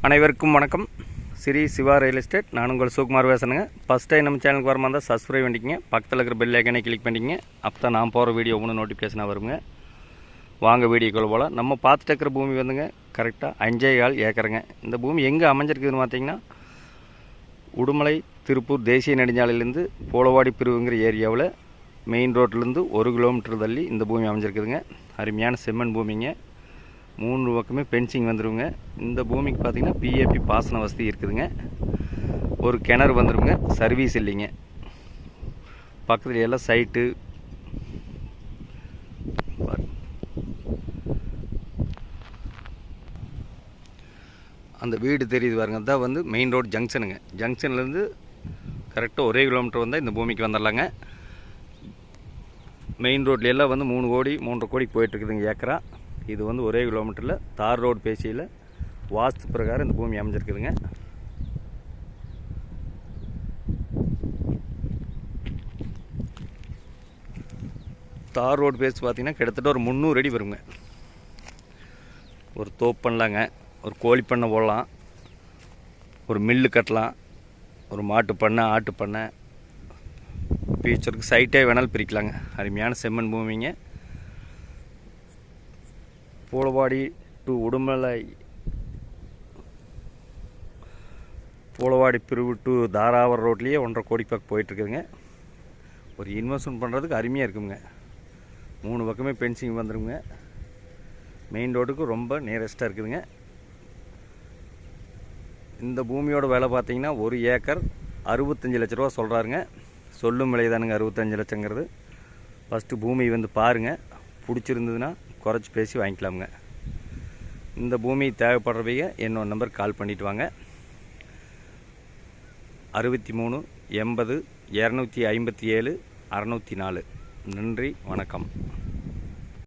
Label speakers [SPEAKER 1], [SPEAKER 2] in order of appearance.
[SPEAKER 1] அனைவருக்கும் வணக்கம். Shri Siva real estate. நான் உங்கள் சுகுமார் பேசுகிறேங்க. ஃபஸ்ட் டைம் நம்ம சேனலுக்கு வரமா இருந்தால் சப்ஸ்கிரைப் பண்ணிக்கங்க, பக்கத்தில் இருக்கிற பெல் ஐக்கனை கிளிக் பண்ணிக்கங்க. அப்போ தான் நான் போகிற வீடியோ ஒன்று நோட்டிஃபிகேஷனாக வருங்க. வாங்க வீடியோக்குள்ள போல். நம்ம பார்த்துட்டு இருக்கிற பூமி வந்துங்க கரெக்டாக 5.4 ஏக்கருங்க. இந்த பூமி எங்கே அமைஞ்சிருக்குதுன்னு பார்த்தீங்கன்னா, உடுமலை திருப்பூர் தேசிய நெடுஞ்சாலையிலேருந்து போலவாடி பிரிவுங்கிற ஏரியாவில் மெயின் ரோட்லேருந்து 1 கிலோமீட்டர் தள்ளி இந்த பூமி அமைஞ்சிருக்குதுங்க. அருமையான செம்மண் பூமிங்க. 3 பக்கமே பென்சிங் வந்துடுங்க. இந்த பூமிக்கு பார்த்திங்கன்னா பிஏபி பாசன வசதி இருக்குதுங்க. ஒரு கிணறு வந்துடுங்க. சர்வீஸ் இல்லைங்க. பக்கத்தில் எல்லாம் சைட்டு அந்த வீடு தெரியுது பாருங்க. தான் வந்து மெயின் ரோடு ஜங்ஷனுங்க. ஜங்ஷன்லேருந்து கரெக்டாக 1 கிலோமீட்டர் வந்தால் இந்த பூமிக்கு வந்துடலாங்க. மெயின் ரோட்ல எல்லாம் வந்து 3 கோடி 3.5 கோடி போயிட்டுருக்குதுங்க ஏக்கரா. இது வந்து 1 கிலோமீட்டரில் தார் ரோடு பேசியில் வாஸ்து பிரகாரம் இந்த பூமி அமைஞ்சிருக்குதுங்க. தார் ரோடு பேசி பார்த்திங்கன்னா கிட்டத்தட்ட ஒரு 300 அடி வருங்க. ஒரு தோப்பு பண்ணலாங்க, ஒரு கோழி பண்ணை போடலாம், ஒரு மில்லு கட்டலாம், ஒரு மாட்டு பண்ணை, ஆட்டு பண்ணை, ஃபியூச்சருக்கு சைட்டே வேணாலும் பிரிக்கலாங்க. அருமையான செம்மண் பூமிங்க. போலவாடி டு உடுமலை, போலவாடி பிரிவு டு தாராவரம் ரோட்லேயே 1.5 கோடி பக்கம் போயிட்டுருக்குதுங்க. ஒரு இன்வெஸ்ட்மெண்ட் பண்ணுறதுக்கு அருமையாக இருக்குங்க. 3 பக்கமே பென்சிங் வந்துடுங்க. மெயின் ரோடுக்கு ரொம்ப நியரஸ்ட்டாக இருக்குதுங்க. இந்த பூமியோட விலை பார்த்தீங்கன்னா 1 ஏக்கர் 65 லட்ச ரூபா சொல்கிறாருங்க. சொல்லும் விலை தானுங்க 65 லட்சங்கிறது. ஃபஸ்ட்டு பூமி வந்து பாருங்கள், பிடிச்சிருந்ததுன்னா குறைச்சி பேசி வாங்கிக்கலாமுங்க. இந்த பூமி தேவைப்படுறவங்க என்னோட நம்பர் கால் பண்ணிவிட்டு வாங்க. 63 80 257 604. நன்றி, வணக்கம்.